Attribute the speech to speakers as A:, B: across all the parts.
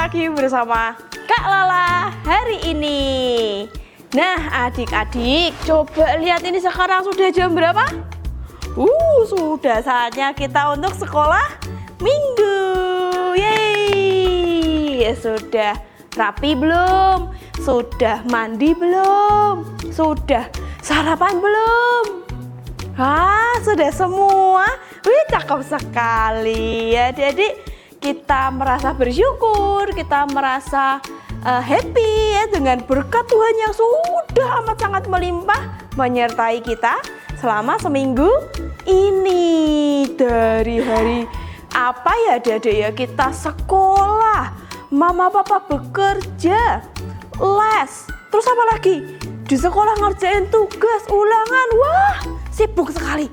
A: lagi bersama Kak Lala hari ini. Nah adik-adik, coba lihat ini sekarang sudah jam berapa? Sudah saatnya kita untuk sekolah minggu. Yeay, sudah rapi belum? Sudah mandi belum? Sudah sarapan belum? Sudah semua? Cakep sekali ya. Jadi kita merasa bersyukur, kita merasa happy ya dengan berkat Tuhan yang sudah amat sangat melimpah menyertai kita selama seminggu ini. Dari hari apa ya Dede ya, kita sekolah, mama papa bekerja, les, terus apa lagi? Di sekolah ngerjain tugas, ulangan, sibuk sekali.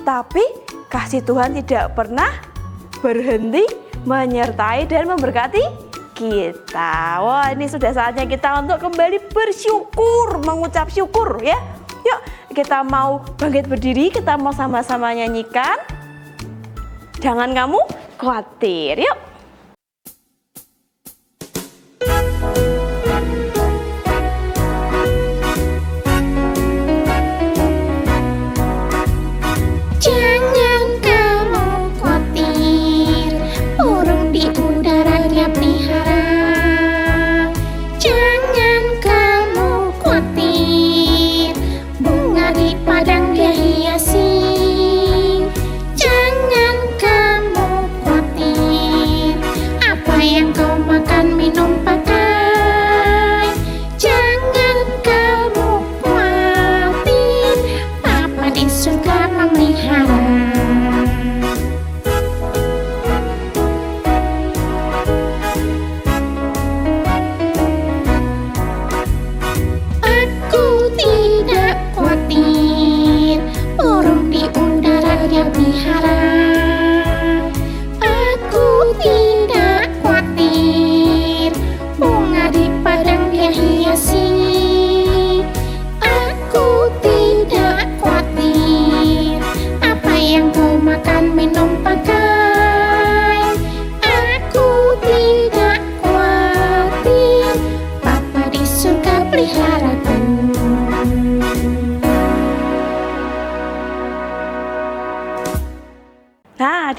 A: Tapi kasih Tuhan tidak pernah berhenti menyertai dan memberkati kita. Ini sudah saatnya kita untuk kembali bersyukur, mengucap syukur ya. Yuk kita mau bangkit berdiri, kita mau sama-sama nyanyikan Jangan Kamu Khawatir. Yuk.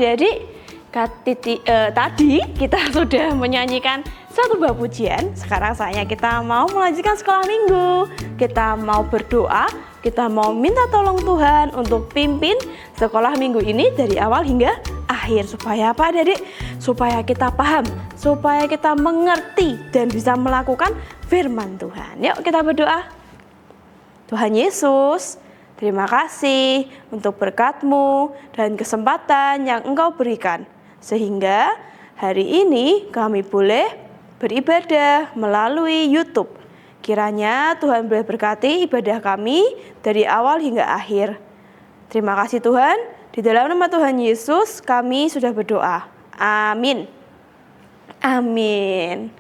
A: Adik-adik, tadi kita sudah menyanyikan satu buah pujian. Sekarang saatnya kita mau melanjutkan sekolah minggu. Kita mau berdoa, kita mau minta tolong Tuhan untuk pimpin sekolah minggu ini dari awal hingga akhir. Supaya apa adik-adik? Supaya kita paham, supaya kita mengerti dan bisa melakukan firman Tuhan. Yuk kita berdoa. Tuhan Yesus, terima kasih untuk berkat-Mu dan kesempatan yang Engkau berikan. Sehingga hari ini kami boleh beribadah melalui YouTube. Kiranya Tuhan boleh berkati ibadah kami dari awal hingga akhir. Terima kasih Tuhan. Di dalam nama Tuhan Yesus kami sudah berdoa. Amin. Amin.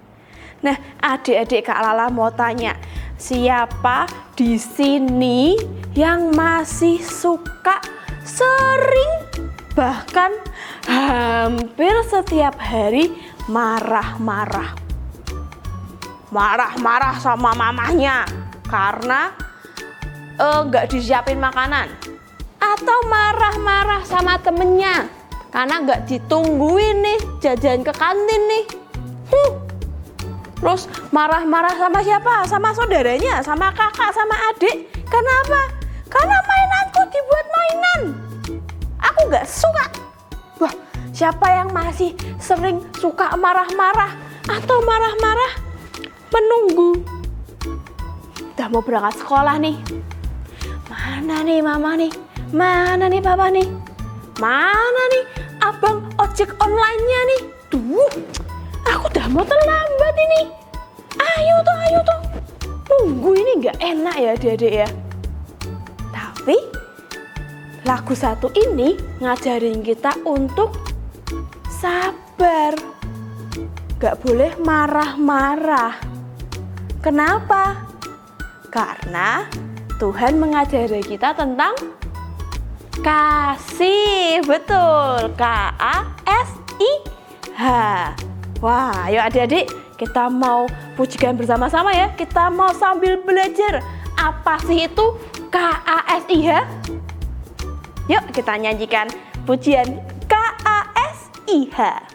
A: Nah adik-adik, Kak Lala mau tanya. Siapa di sini yang masih suka sering bahkan hampir setiap hari marah-marah sama mamanya karena nggak disiapin makanan, atau marah-marah sama temennya karena nggak ditungguin nih jajan ke kantin nih. Terus marah-marah sama siapa? Sama saudaranya, sama kakak, sama adik. Kenapa? Karena mainanku dibuat mainan. Aku gak suka. Siapa yang masih sering suka marah-marah atau marah-marah menunggu? Udah mau berangkat sekolah nih. Mana nih mama nih? Mana nih papa nih? Mana nih abang ojek online-nya nih? Aku udah mau terlambat ini. Ayo tuh. Nunggu ini gak enak ya adik-adik ya. Tapi lagu satu ini ngajarin kita untuk sabar. Gak boleh marah-marah. Kenapa? Karena Tuhan mengajari kita tentang kasih. Betul, K-A-S-I-H. Wah, ayo adik-adik, kita mau pujikan bersama-sama ya. Kita mau sambil belajar apa sih itu KASIH. Yuk kita nyanyikan pujian KASIH.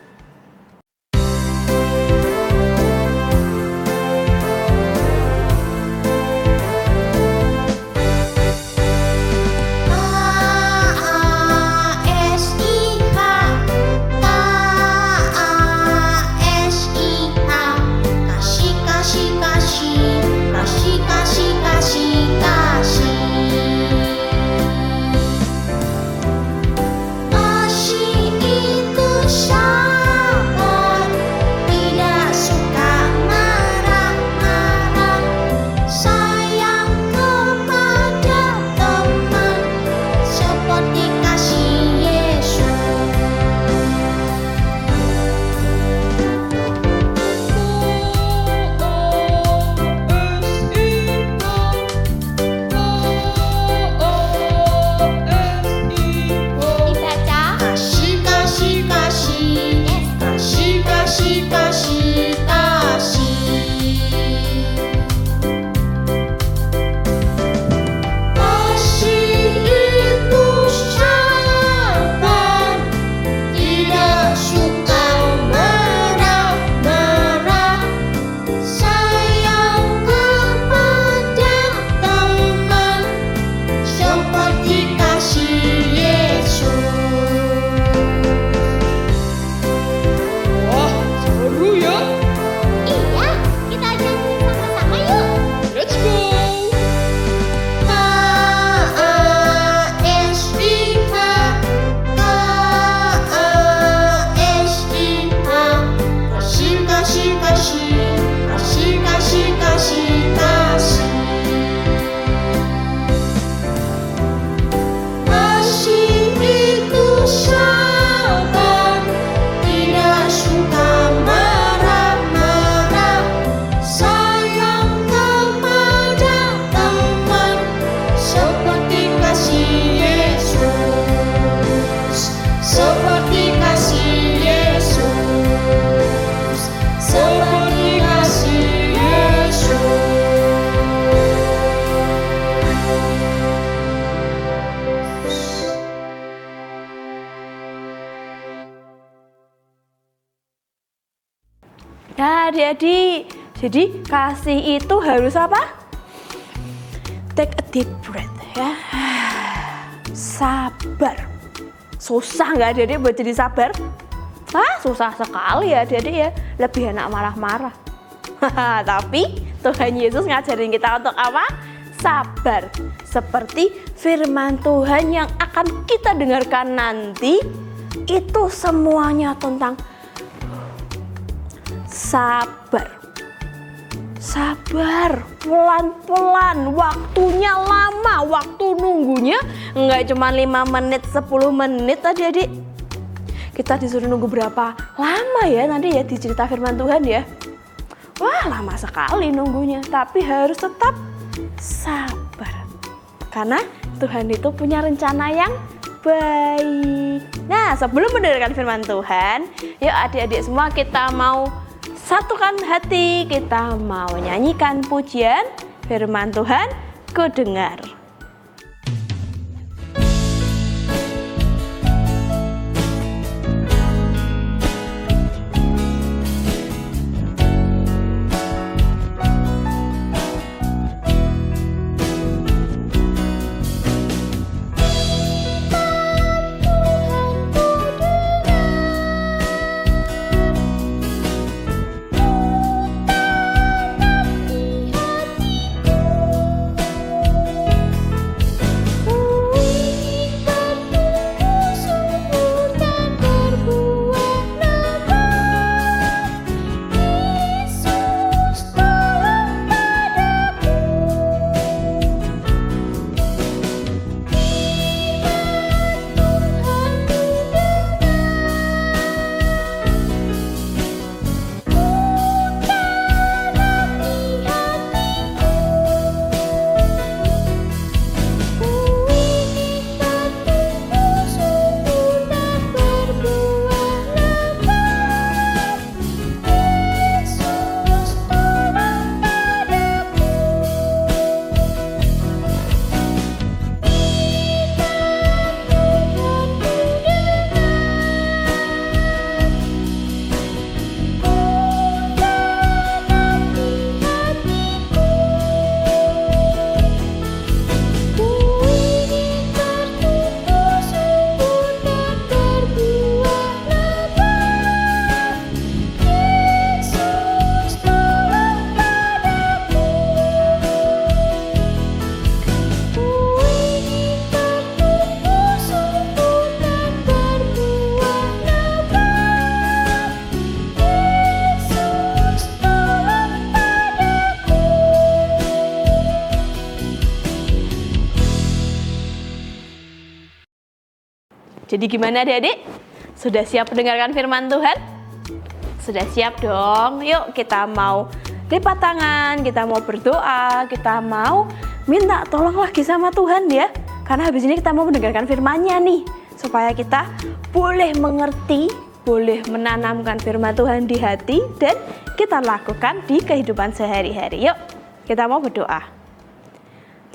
A: Nah adik-adik, jadi kasih itu harus apa? Take a deep breath ya. Sabar. Susah nggak adik-adik buat jadi sabar? Susah sekali ya adik-adik ya. Lebih enak marah-marah. Tapi Tuhan Yesus ngajarin kita untuk apa? Sabar. Seperti firman Tuhan yang akan kita dengarkan nanti, itu semuanya tentang sabar. Sabar, pelan-pelan, waktunya lama, waktu nunggunya nggak cuma 5 menit, 10 menit adik-adik. Kita disuruh nunggu berapa lama ya nanti ya di cerita firman Tuhan ya. Wah, lama sekali nunggunya, tapi harus tetap sabar. Karena Tuhan itu punya rencana yang baik. Nah, sebelum mendengarkan firman Tuhan, yuk adik-adik semua kita mau satukan hati, kita mau nyanyikan pujian firman Tuhan, Ku dengar. Jadi gimana adik-adik? Sudah siap mendengarkan firman Tuhan? Sudah siap dong. Yuk kita mau lipat tangan, kita mau berdoa, kita mau minta tolong lagi sama Tuhan ya. Karena habis ini kita mau mendengarkan firman-Nya nih. Supaya kita boleh mengerti, boleh menanamkan firman Tuhan di hati dan kita lakukan di kehidupan sehari-hari. Yuk kita mau berdoa.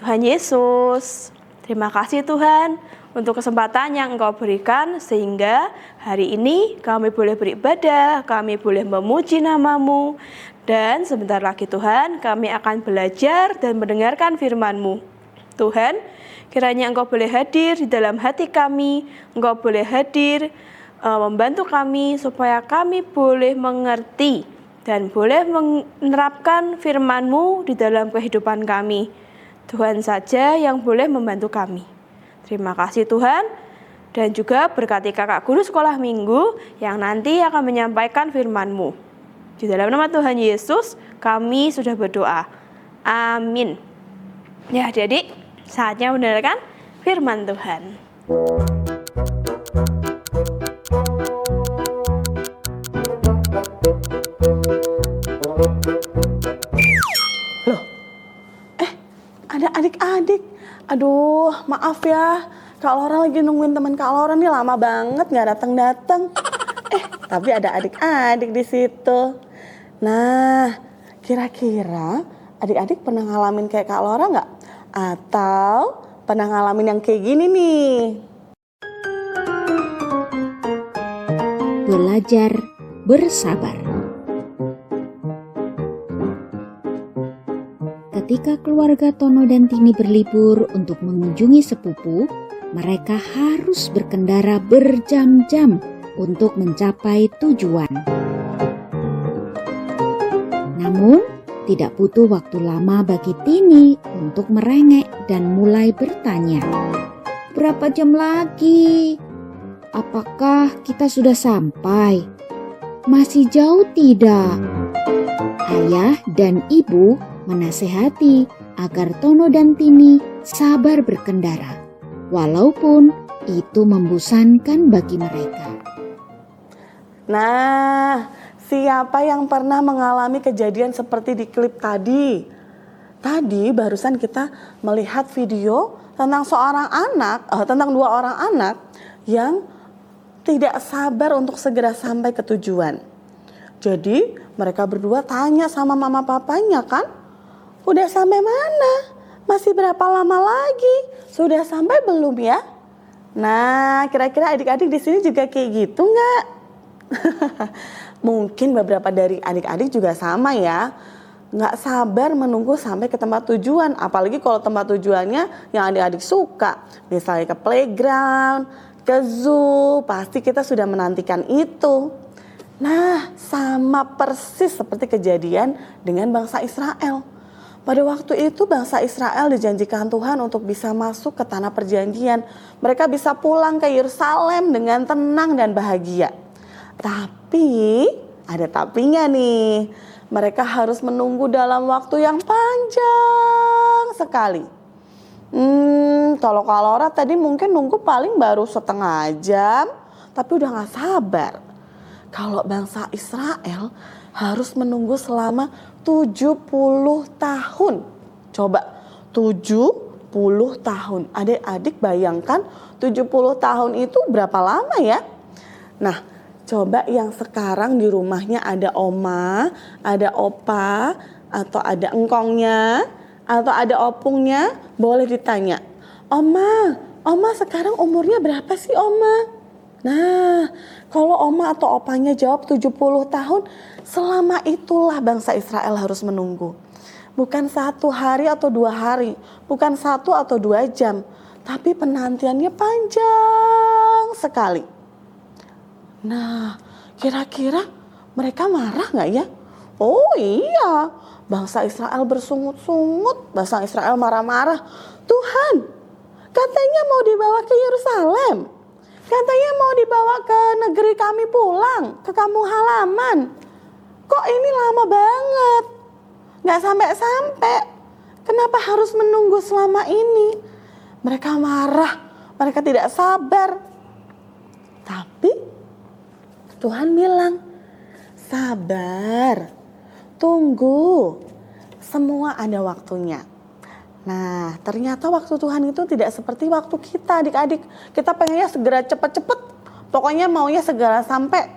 A: Tuhan Yesus, terima kasih Tuhan untuk kesempatan yang Engkau berikan sehingga hari ini kami boleh beribadah, kami boleh memuji nama-Mu, dan sebentar lagi Tuhan kami akan belajar dan mendengarkan firman-Mu. Tuhan, kiranya Engkau boleh hadir di dalam hati kami, Engkau boleh hadir membantu kami supaya kami boleh mengerti dan boleh menerapkan firman-Mu di dalam kehidupan kami. Tuhan saja yang boleh membantu kami. Terima kasih Tuhan, dan juga berkati kakak guru sekolah minggu yang nanti akan menyampaikan firman-Mu. Di dalam nama Tuhan Yesus, kami sudah berdoa. Amin. Ya, jadi saatnya mendengarkan firman Tuhan.
B: Loh, ada adik-adik. Aduh, maaf ya. Kak Laura lagi nungguin teman Kak Laura nih lama banget nggak datang-datang. Tapi ada adik-adik di situ. Nah, kira-kira adik-adik pernah ngalamin kayak Kak Laura nggak? Atau pernah ngalamin yang kayak gini nih?
C: Belajar bersabar. Ketika keluarga Tono dan Tini berlibur untuk mengunjungi sepupu, mereka harus berkendara berjam-jam untuk mencapai tujuan. Namun, tidak butuh waktu lama bagi Tini untuk merengek dan mulai bertanya. Berapa jam lagi? Apakah kita sudah sampai? Masih jauh tidak? Ayah dan ibu menasehati agar Tono dan Tini sabar berkendara, walaupun itu membosankan bagi mereka.
B: Nah, siapa yang pernah mengalami kejadian seperti di klip tadi? Tadi barusan kita melihat video tentang tentang dua orang anak yang tidak sabar untuk segera sampai ke tujuan. Jadi mereka berdua tanya sama mama papanya kan, udah sampai mana? Masih berapa lama lagi? Sudah sampai belum ya? Nah, kira-kira adik-adik di sini juga kayak gitu nggak? Mungkin beberapa dari adik-adik juga sama ya. Nggak sabar menunggu sampai ke tempat tujuan. Apalagi kalau tempat tujuannya yang adik-adik suka. Misalnya ke playground, ke zoo. Pasti kita sudah menantikan itu. Nah, sama persis seperti kejadian dengan bangsa Israel. Pada waktu itu bangsa Israel dijanjikan Tuhan untuk bisa masuk ke tanah perjanjian. Mereka bisa pulang ke Yerusalem dengan tenang dan bahagia. Tapi ada tapinya nih. Mereka harus menunggu dalam waktu yang panjang sekali. Kalau Kak Laura tadi mungkin nunggu paling baru setengah jam, tapi udah gak sabar. Kalau bangsa Israel harus menunggu selama 70 tahun. Coba 70 tahun. Adik-adik bayangkan 70 tahun itu berapa lama ya? Nah, coba yang sekarang di rumahnya ada oma, ada opa, atau ada engkongnya, atau ada opungnya, boleh ditanya. Oma sekarang umurnya berapa sih oma? Nah, kalau oma atau opanya jawab 70 tahun, selama itulah bangsa Israel harus menunggu. Bukan 1 hari atau 2 hari, bukan 1 atau 2 jam, tapi penantiannya panjang sekali. Nah, kira-kira mereka marah gak ya? Oh iya, bangsa Israel bersungut-sungut, bangsa Israel marah-marah. Tuhan, katanya mau dibawa ke Yerusalem. Katanya mau dibawa ke negeri kami pulang, ke kampung halaman. Kok ini lama banget? Gak sampai-sampai. Kenapa harus menunggu selama ini? Mereka marah, mereka tidak sabar. Tuhan bilang, sabar, tunggu, semua ada waktunya. Nah, ternyata waktu Tuhan itu tidak seperti waktu kita, adik-adik. Kita pengennya segera cepet-cepet, pokoknya maunya segera sampai,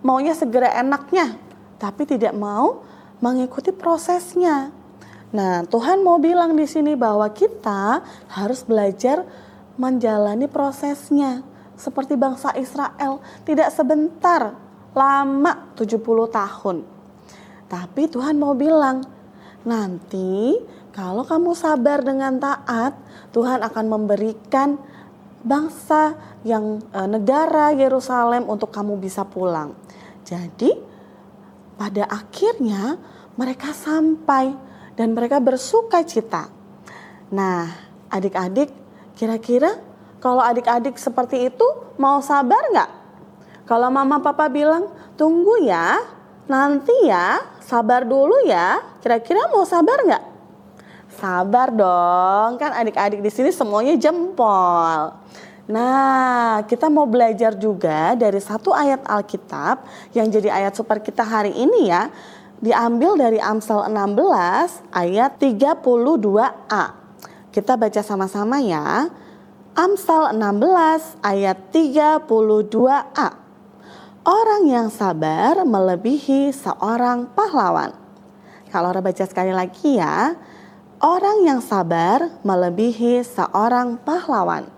B: maunya segera enaknya, tapi tidak mau mengikuti prosesnya. Nah, Tuhan mau bilang di sini bahwa kita harus belajar menjalani prosesnya. Seperti bangsa Israel, tidak sebentar, lama 70 tahun. Tapi Tuhan mau bilang, nanti kalau kamu sabar dengan taat, Tuhan akan memberikan bangsa yang negara Yerusalem untuk kamu bisa pulang. Jadi pada akhirnya mereka sampai dan mereka bersuka cita. Nah, adik-adik, kira-kira kalau adik-adik seperti itu mau sabar nggak? Kalau mama papa bilang tunggu ya, nanti ya, sabar dulu ya, kira-kira mau sabar nggak? Sabar dong, kan adik-adik di sini semuanya jempol. Nah, kita mau belajar juga dari satu ayat Alkitab yang jadi ayat super kita hari ini ya. Diambil dari Amsal 16 ayat 32a. Kita baca sama-sama ya. Amsal 16 ayat 32a. Orang yang sabar melebihi seorang pahlawan. Kalau orang baca sekali lagi ya. Orang yang sabar melebihi seorang pahlawan.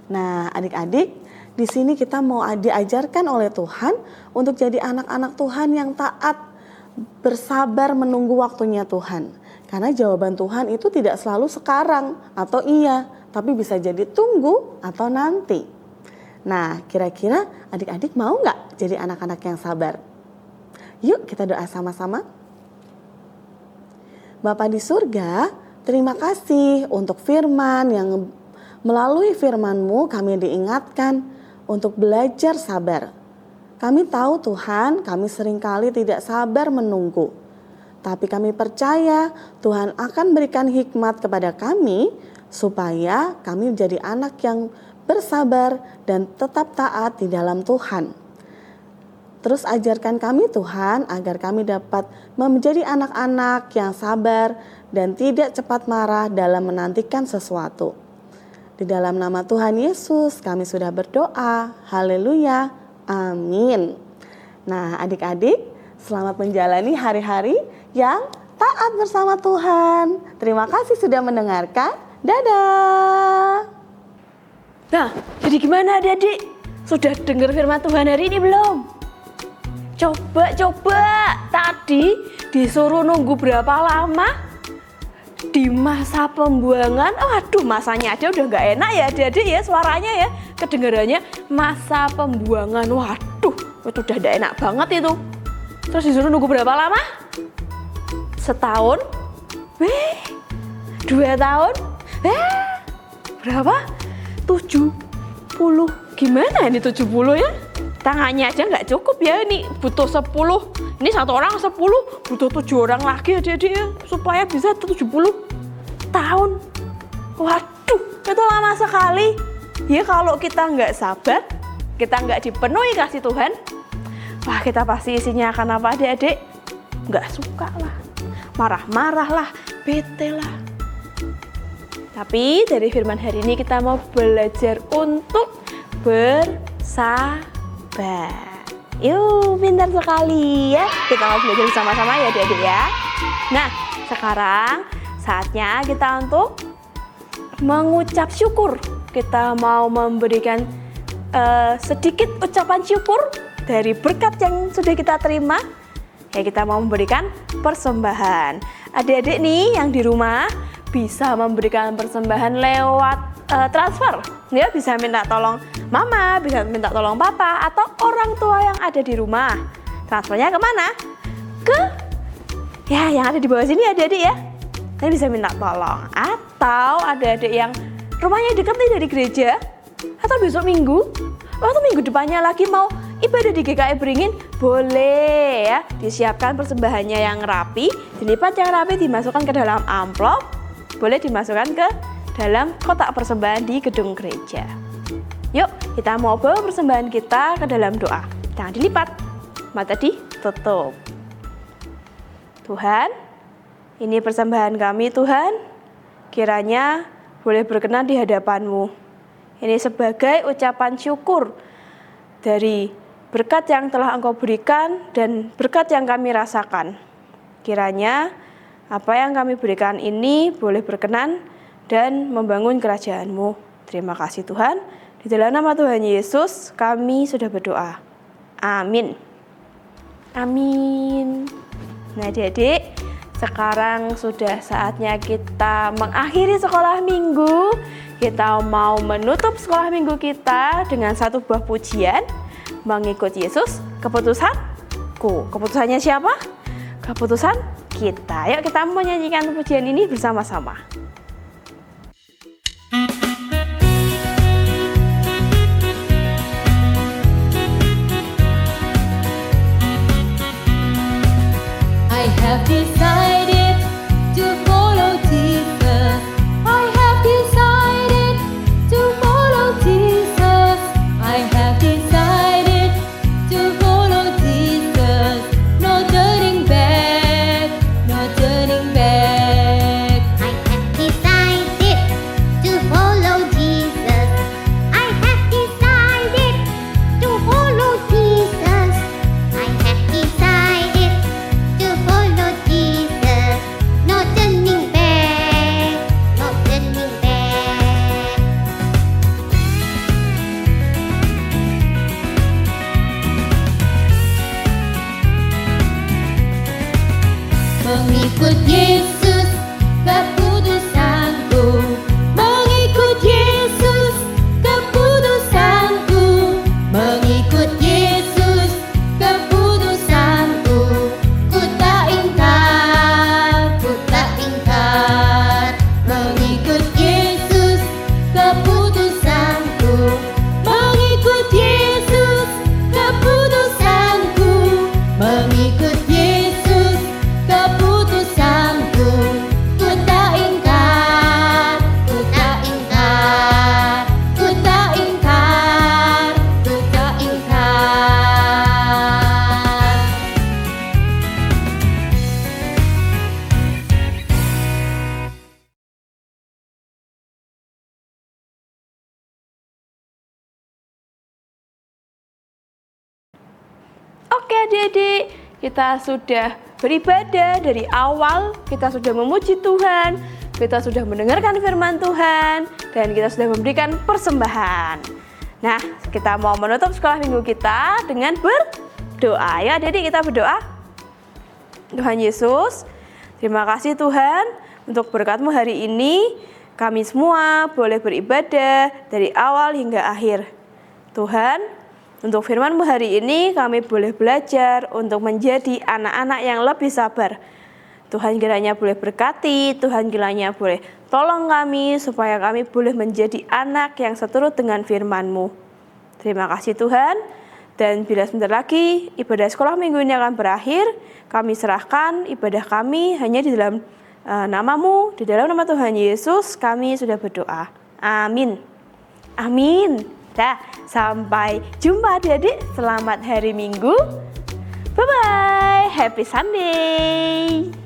B: Nah, adik-adik, di sini kita mau diajarkan oleh Tuhan untuk jadi anak-anak Tuhan yang taat, bersabar menunggu waktunya Tuhan. Karena jawaban Tuhan itu tidak selalu sekarang atau iya, tapi bisa jadi tunggu atau nanti. Nah, kira-kira adik-adik mau nggak jadi anak-anak yang sabar? Yuk kita doa sama-sama. Bapa di surga, terima kasih untuk firman yang melalui firman-Mu kami diingatkan untuk belajar sabar. Kami tahu Tuhan, kami seringkali tidak sabar menunggu. Tapi kami percaya Tuhan akan berikan hikmat kepada kami supaya kami menjadi anak yang bersabar dan tetap taat di dalam Tuhan. Terus ajarkan kami Tuhan agar kami dapat menjadi anak-anak yang sabar dan tidak cepat marah dalam menantikan sesuatu. Di dalam nama Tuhan Yesus kami sudah berdoa. Haleluya. Amin. Nah, adik-adik, selamat menjalani hari-hari yang taat bersama Tuhan. Terima kasih sudah mendengarkan. Dadah.
A: Nah, jadi gimana adik-adik? Sudah dengar firman Tuhan hari ini belum? Coba. Tadi disuruh nunggu berapa lama? Di masa pembuangan, waduh masanya aja udah gak enak ya adik-adik ya, suaranya ya, kedengarannya masa pembuangan, waduh itu udah gak enak banget itu. Terus disuruh nunggu berapa lama? Setahun? 2 tahun? Berapa? 70. Gimana ini 70 ya? Tangannya aja gak cukup ya, ini butuh 10. Ini satu orang 10, butuh 7 orang lagi adik-adik ya, supaya bisa 70 tahun. Waduh, itu lama sekali. Ya kalau kita nggak sabar, kita nggak dipenuhi kasih Tuhan, wah kita pasti isinya akan apa adik-adik? Nggak suka lah, marah-marah lah, bete lah. Tapi dari firman hari ini kita mau belajar untuk bersabar. Yuk, pintar sekali ya. Kita mau belajar sama-sama ya adik-adik ya. Nah, sekarang saatnya kita untuk mengucap syukur. Kita mau memberikan sedikit ucapan syukur dari berkat yang sudah kita terima. Ya, kita mau memberikan persembahan. Adik-adik nih yang di rumah bisa memberikan persembahan lewat transfer. Ya, bisa minta tolong mama, bisa minta tolong papa, atau orang tua yang ada di rumah. Transfernya kemana? Ke ya yang ada di bawah sini adik-adik ya. Kalian bisa minta tolong. Atau adik-adik yang rumahnya dekat nih dari gereja, atau besok minggu, atau minggu depannya lagi mau ibadah di GKI Beringin, boleh ya. Disiapkan persembahannya yang rapi, dilipat yang rapi, dimasukkan ke dalam amplop, boleh dimasukkan ke dalam kotak persembahan di gedung gereja. Yuk, kita mau bawa persembahan kita ke dalam doa. Tangan dilipat, mata ditutup. Tuhan, ini persembahan kami Tuhan, kiranya boleh berkenan di hadapan-Mu. Ini sebagai ucapan syukur dari berkat yang telah Engkau berikan dan berkat yang kami rasakan. Kiranya apa yang kami berikan ini boleh berkenan dan membangun kerajaan-Mu. Terima kasih Tuhan. Di dalam nama Tuhan Yesus kami sudah berdoa. Amin. Amin. Nah adik-adik, sekarang sudah saatnya kita mengakhiri sekolah minggu. Kita mau menutup sekolah minggu kita dengan satu buah pujian. Mengikut Yesus, keputusanku. Keputusannya siapa? Keputusan kita. Yuk kita menyanyikan pujian ini bersama-sama.
D: I have decided to follow Jesus. I have decided to follow Jesus. I have decided to follow Jesus. No turning back, no turning back.
E: I have decided to follow Jesus. I have decided to follow Jesus. I have decided to follow Jesus. No turning back, no turning back.
D: Mengikut Yesus, keputusanku. Mengikut Yesus, keputusanku. Mengikut Yesus, keputusanku. Ku tak ingkar, ku tak ingkar. Mengikut Yesus, keputusanku. Mengikut Yesus, keputusanku. Mengikut Yesus, keputusanku. Ku tak ingkar, ku tak ingkar. Ku tak ingkar, ku tak ingkar.
A: Oke adik-adik, kita sudah beribadah dari awal, kita sudah memuji Tuhan, kita sudah mendengarkan firman Tuhan, dan kita sudah memberikan persembahan. Nah, kita mau menutup sekolah minggu kita dengan berdoa. Ya adik-adik, kita berdoa. Tuhan Yesus, terima kasih Tuhan untuk berkat-Mu hari ini. Kami semua boleh beribadah dari awal hingga akhir. Tuhan, untuk firman-Mu hari ini kami boleh belajar untuk menjadi anak-anak yang lebih sabar. Tuhan kiranya boleh berkati, Tuhan kiranya boleh tolong kami supaya kami boleh menjadi anak yang seturut dengan firman-Mu. Terima kasih Tuhan. Dan bila sebentar lagi ibadah sekolah minggu ini akan berakhir, kami serahkan ibadah kami hanya di dalam nama-Mu, di dalam nama Tuhan Yesus kami sudah berdoa. Amin. Amin. Nah, sampai jumpa adik-adik. Selamat hari Minggu. Bye-bye. Happy Sunday.